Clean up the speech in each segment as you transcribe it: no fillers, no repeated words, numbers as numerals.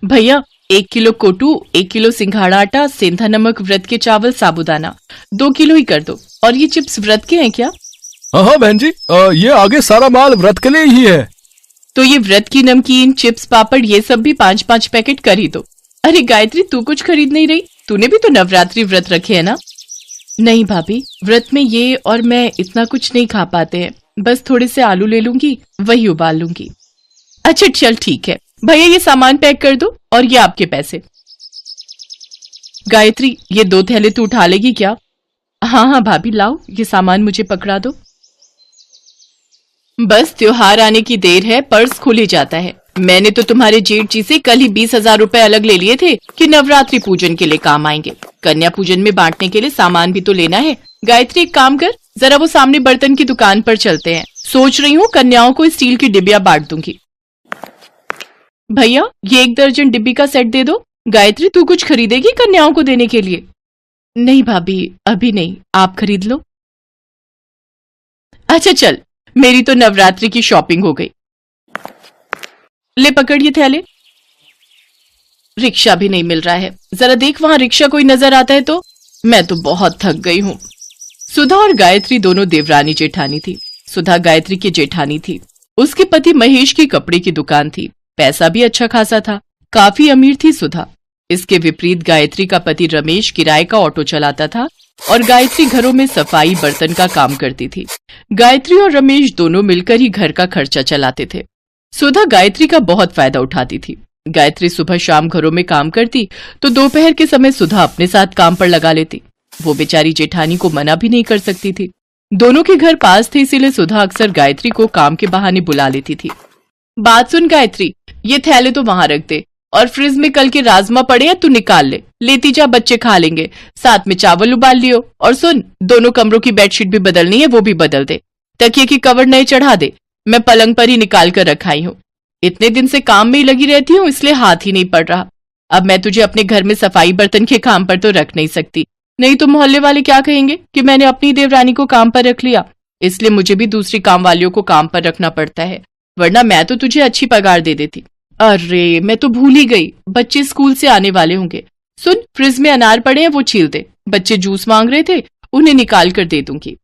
भैया 1 kilo कोटू, 1 kilo सिंघाड़ा आटा, सेंधा नमक, व्रत के चावल, साबूदाना 2 किलो ही कर दो। और ये चिप्स व्रत के हैं क्या? हाँ बहन जी, ये आगे सारा माल व्रत के लिए ही है। तो ये व्रत की नमकीन, चिप्स, पापड़ ये सब भी 5-5 पैकेट कर ही दो। अरे गायत्री, तू कुछ खरीद नहीं रही? तूने भी तो नवरात्रि व्रत रखे है ना? नहीं भाभी, व्रत में ये और मैं इतना कुछ नहीं खा पाते हैं। बस थोड़े से आलू ले लूंगी, वही उबाल लूंगी। अच्छा चल ठीक है भैया, ये सामान पैक कर दो और ये आपके पैसे। गायत्री, ये 2 थैले तू उठा लेगी क्या? हाँ हाँ भाभी, लाओ ये सामान मुझे पकड़ा दो। बस त्योहार आने की देर है, पर्स खुल ही जाता है। मैंने तो तुम्हारे जेठ जी से कल ही 20,000 रुपए अलग ले लिए थे कि नवरात्रि पूजन के लिए काम आएंगे। कन्या पूजन में बांटने के लिए सामान भी तो लेना है। गायत्री एक काम कर, जरा वो सामने बर्तन की दुकान पर चलते हैं। सोच रही हूँ कन्याओं को स्टील की डिबिया बांट दूंगी। भैया ये 1 दर्जन डिब्बी का सेट दे दो। गायत्री, तू कुछ खरीदेगी कन्याओं को देने के लिए? नहीं भाभी, अभी नहीं, आप खरीद लो। अच्छा चल, मेरी तो नवरात्रि की शॉपिंग हो गई। ले पकड़ ये थैले। रिक्शा भी नहीं मिल रहा है, जरा देख वहां रिक्शा कोई नजर आता है तो। मैं तो बहुत थक गई हूँ। सुधा और गायत्री दोनों देवरानी जेठानी थी। सुधा गायत्री की जेठानी थी। उसके पति महेश की कपड़े की दुकान थी। पैसा भी अच्छा खासा था, काफी अमीर थी सुधा। इसके विपरीत गायत्री का पति रमेश किराए का ऑटो चलाता था और गायत्री घरों में सफाई बर्तन का काम करती थी। गायत्री और रमेश दोनों मिलकर ही घर का खर्चा चलाते थे। सुधा गायत्री का बहुत फायदा उठाती थी। गायत्री सुबह शाम घरों में काम करती तो दोपहर के समय सुधा अपने साथ काम पर लगा लेती। वो बेचारी जेठानी को मना भी नहीं कर सकती थी। दोनों के घर पास थे, इसीलिए सुधा अक्सर गायत्री को काम के बहाने बुला लेती थी। बात सुन गायत्री, ये थैले तो वहां रख दे और फ्रिज में कल के राजमा पड़े हैं, तू निकाल ले, लेती जा, बच्चे खा लेंगे। साथ में चावल उबाल लियो। और सुन, दोनों कमरों की बेडशीट भी बदलनी है, वो भी बदल दे। तकिए की कवर नए चढ़ा दे, मैं पलंग पर ही निकाल कर रखाई हूँ। इतने दिन से काम में ही लगी रहती हूँ, इसलिए हाथ ही नहीं पड़ रहा। अब मैं तुझे अपने घर में सफाई बर्तन के काम पर तो रख नहीं सकती, नहीं तो मोहल्ले वाले क्या कहेंगे कि मैंने अपनी देवरानी को काम पर रख लिया। इसलिए मुझे भी दूसरी काम वालियों को काम पर रखना पड़ता है, वरना मैं तो तुझे अच्छी पगार दे देती। अरे मैं तो भूल ही गई, बच्चे स्कूल से आने वाले होंगे। सुन, फ्रिज में अनार पड़े हैं, वो छील दे। बच्चे जूस मांग रहे थे, उन्हें निकाल कर दे दूंगी।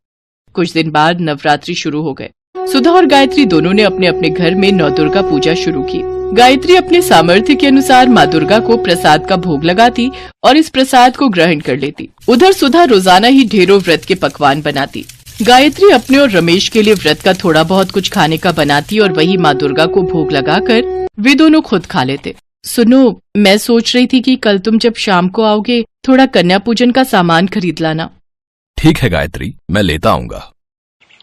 कुछ दिन बाद नवरात्रि शुरू हो गए। सुधा और गायत्री दोनों ने अपने अपने घर में नौ दुर्गा पूजा शुरू की। गायत्री अपने सामर्थ्य के अनुसार माँ दुर्गा को प्रसाद का भोग लगाती और इस प्रसाद को ग्रहण कर लेती। उधर सुधा रोजाना ही ढेरों व्रत के पकवान बनाती। गायत्री अपने और रमेश के लिए व्रत का थोड़ा बहुत कुछ खाने का बनाती और वही माँ दुर्गा को भोग लगाकर वे दोनों खुद खा लेते। सुनो, मैं सोच रही थी कि कल तुम जब शाम को आओगे थोड़ा कन्या पूजन का सामान खरीद लाना। ठीक है गायत्री, मैं लेता आऊंगा।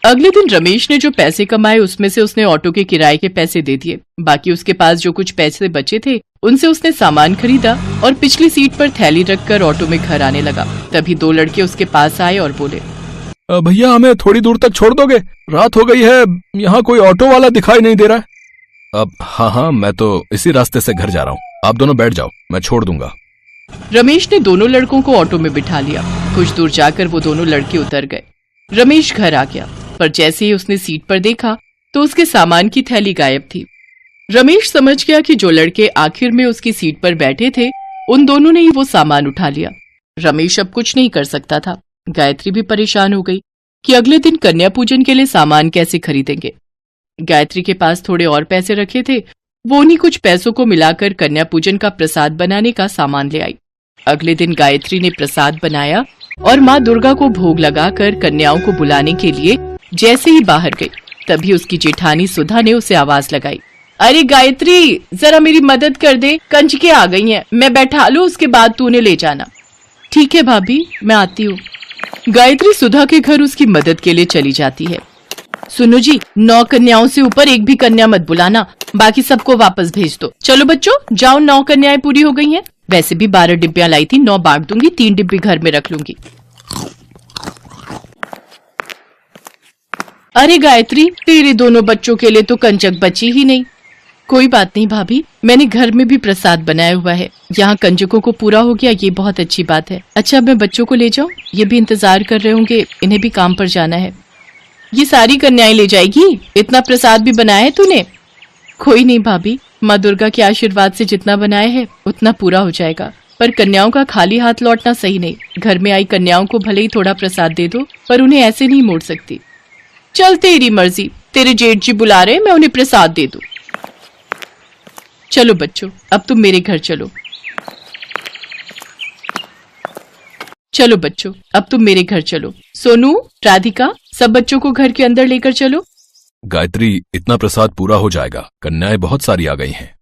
अगले दिन रमेश ने जो पैसे कमाए उसमें से उसने ऑटो के किराए के पैसे दे दिए। बाकी उसके पास जो कुछ पैसे बचे थे उनसे उसने सामान खरीदा और पिछली सीट पर थैली रखकर ऑटो में घर आने लगा। तभी 2 लड़के उसके पास आए और बोले, भैया हमें थोड़ी दूर तक छोड़ दोगे? रात हो गई है, यहाँ कोई ऑटो वाला दिखाई नहीं दे रहा है। अब हाँ, मैं तो इसी रास्ते से घर जा रहा हूँ, आप दोनों बैठ जाओ, मैं छोड़ दूंगा। रमेश ने दोनों लड़कों को ऑटो में बिठा लिया। कुछ दूर जाकर वो दोनों लड़के उतर गए। रमेश घर आ गया, पर जैसे ही उसने सीट पर देखा तो उसके सामान की थैली गायब थी। रमेश समझ गया कि जो लड़के आखिर में उसकी सीट पर बैठे थे उन दोनों ने ही वो सामान उठा लिया। रमेश अब कुछ नहीं कर सकता था। गायत्री भी परेशान हो गई कि अगले दिन कन्या पूजन के लिए सामान कैसे खरीदेंगे। गायत्री के पास थोड़े और पैसे रखे थे, वो उन्हीं कुछ पैसों को मिलाकर कन्या पूजन का प्रसाद बनाने का सामान ले आई। अगले दिन गायत्री ने प्रसाद बनाया और माँ दुर्गा को भोग लगाकर कन्याओं को बुलाने के लिए जैसे ही बाहर गई तभी उसकी जेठानी सुधा ने उसे आवाज लगाई, अरे गायत्री, जरा मेरी मदद कर दे, कंजके आ गई हैं, मैं बैठा लूं, उसके बाद तू उन्हें ले जाना। ठीक है भाभी, मैं आती हूँ। गायत्री सुधा के घर उसकी मदद के लिए चली जाती है। सुनो जी, 9 कन्याओं से ऊपर एक भी कन्या मत बुलाना, बाकी सबको वापस भेज दो। चलो बच्चों जाओ, 9 कन्याएं पूरी हो गई हैं। वैसे भी 12 डिब्बियां लाई थी, 9 बांट दूंगी, 3 डिब्बी घर में रख लूंगी। अरे गायत्री, तेरे दोनों बच्चों के लिए तो कंजक बची ही नहीं। कोई बात नहीं भाभी, मैंने घर में भी प्रसाद बनाया हुआ है, यहाँ कंजकों को पूरा हो गया, ये बहुत अच्छी बात है। अच्छा, मैं बच्चों को ले जाऊं? ये भी इंतजार कर रहे होंगे, इन्हें भी काम पर जाना है। ये सारी कन्याएं ले जाएगी? इतना प्रसाद भी बनाया है तूने? कोई नहीं भाभी, माँ दुर्गा के आशीर्वाद से जितना बनाए है उतना पूरा हो जाएगा। पर कन्याओं का खाली हाथ लौटना सही नहीं। घर में आई कन्याओं को भले ही थोड़ा प्रसाद दे दो, पर उन्हें ऐसे नहीं मोड़ सकती। चल तेरी मर्जी, तेरे जेठ जी बुला रहे, मैं उन्हें प्रसाद दे दूं। चलो बच्चों, अब तुम मेरे घर चलो। चलो बच्चों, अब तुम मेरे घर चलो। सोनू, राधिका, सब बच्चों को घर के अंदर लेकर चलो। गायत्री, इतना प्रसाद पूरा हो जाएगा, कन्याएं बहुत सारी आ गई हैं।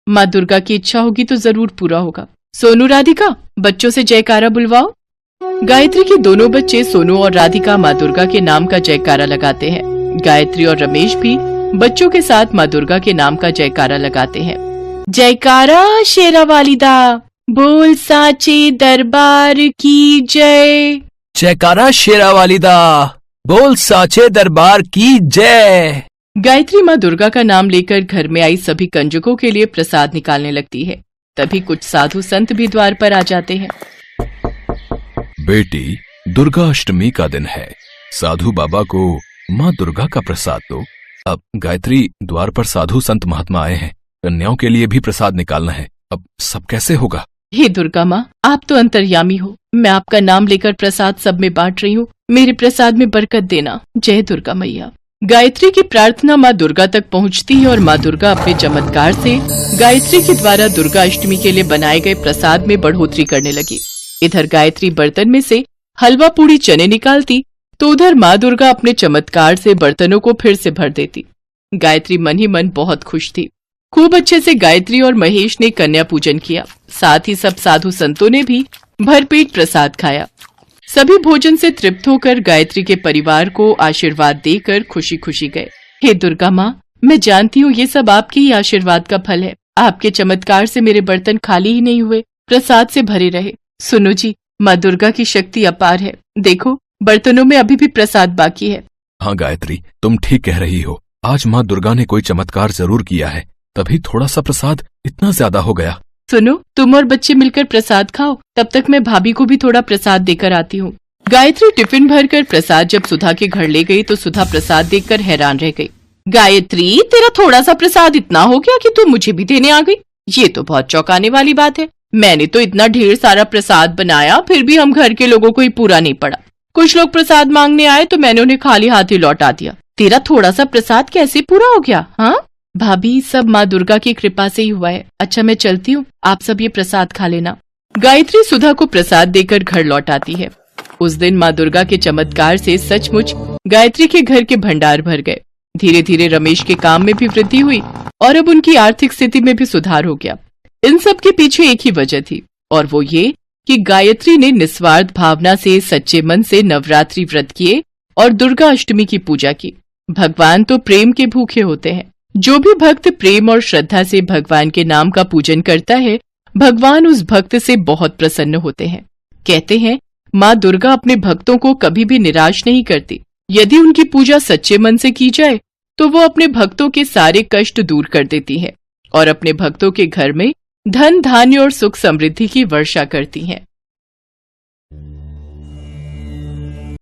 माँ दुर्गा की इच्छा होगी तो जरूर पूरा होगा। सोनू, राधिका, बच्चों से जयकारा बुलवाओ। गायत्री के दोनों बच्चे सोनू और राधिका माँ दुर्गा के नाम का जयकारा लगाते हैं। गायत्री और रमेश भी बच्चों के साथ माँ दुर्गा के नाम का जयकारा लगाते हैं। जयकारा शेरा वालिदा, बोल साचे दरबार की जय। जयकारा शेरा वालिदा, बोल साचे दरबार की जय। गायत्री माँ दुर्गा का नाम लेकर घर में आई सभी कंजकों के लिए प्रसाद निकालने लगती है। तभी कुछ साधु संत भी द्वार पर आ जाते हैं। बेटी, दुर्गा अष्टमी का दिन है, साधु बाबा को माँ दुर्गा का प्रसाद दो। अब गायत्री, द्वार पर साधु संत महात्मा आए हैं, कन्याओं के लिए भी प्रसाद निकालना है, अब सब कैसे होगा? हे दुर्गा माँ, आप तो अंतर्यामी हो। मैं आपका नाम लेकर प्रसाद सब में बांट रही हूँ, मेरे प्रसाद में बरकत देना। जय दुर्गा मैया। गायत्री की प्रार्थना माँ दुर्गा तक पहुँचती है और माँ दुर्गा अपने चमत्कार से गायत्री के द्वारा दुर्गा अष्टमी के लिए बनाए गए प्रसाद में बढ़ोतरी करने लगी। इधर गायत्री बर्तन में से हलवा पूड़ी चने निकालती तो उधर माँ दुर्गा अपने चमत्कार से बर्तनों को फिर से भर देती। गायत्री मन ही मन बहुत खुश थी। खूब अच्छे से गायत्री और महेश ने कन्या पूजन किया। साथ ही सब साधु संतों ने भी भरपेट प्रसाद खाया। सभी भोजन से तृप्त होकर गायत्री के परिवार को आशीर्वाद देकर खुशी खुशी गए। हे दुर्गा माँ, मैं जानती हूँ ये सब आपके ही आशीर्वाद का फल है। आपके चमत्कार से मेरे बर्तन खाली ही नहीं हुए, प्रसाद से भरे रहे। सुनो जी, माँ दुर्गा की शक्ति अपार है। देखो, बर्तनों में अभी भी प्रसाद बाकी है। हाँ गायत्री, तुम ठीक कह रही हो। आज माँ दुर्गा ने कोई चमत्कार जरूर किया है, तभी थोड़ा सा प्रसाद इतना ज्यादा हो गया। सुनो, तुम और बच्चे मिलकर प्रसाद खाओ, तब तक मैं भाभी को भी थोड़ा प्रसाद देकर आती हूँ। गायत्री टिफिन भरकर प्रसाद जब सुधा के घर ले गई तो सुधा प्रसाद देखकर हैरान रह गई। गायत्री, तेरा थोड़ा सा प्रसाद इतना हो गया कि तू मुझे भी देने आ गई। ये तो बहुत चौंकाने वाली बात है। मैंने तो इतना ढेर सारा प्रसाद बनाया, फिर भी हम घर के लोगों को ही पूरा नहीं पड़ा। कुछ लोग प्रसाद मांगने आए तो मैंने उन्हें खाली हाथ ही लौटा दिया। तेरा थोड़ा सा प्रसाद कैसे पूरा हो गया? हाँ भाभी, सब माँ दुर्गा की कृपा से ही हुआ है। अच्छा, मैं चलती हूँ, आप सब ये प्रसाद खा लेना। गायत्री सुधा को प्रसाद देकर घर लौट आती है। उस दिन माँ दुर्गा के चमत्कार से सचमुच गायत्री के घर के भंडार भर गए। धीरे धीरे रमेश के काम में भी वृद्धि हुई और अब उनकी आर्थिक स्थिति में भी सुधार हो गया। इन सब के पीछे एक ही वजह थी, और वो ये कि गायत्री ने निस्वार्थ भावना से सच्चे मन से नवरात्रि व्रत किए और दुर्गा अष्टमी की पूजा की। भगवान तो प्रेम के भूखे होते हैं। जो भी भक्त प्रेम और श्रद्धा से भगवान के नाम का पूजन करता है, भगवान उस भक्त से बहुत प्रसन्न होते हैं। कहते हैं, माँ दुर्गा अपने भक्तों को कभी भी निराश नहीं करती। यदि उनकी पूजा सच्चे मन से की जाए तो वो अपने भक्तों के सारे कष्ट दूर कर देती है और अपने भक्तों के घर में धन धान्य और सुख समृद्धि की वर्षा करती हैं।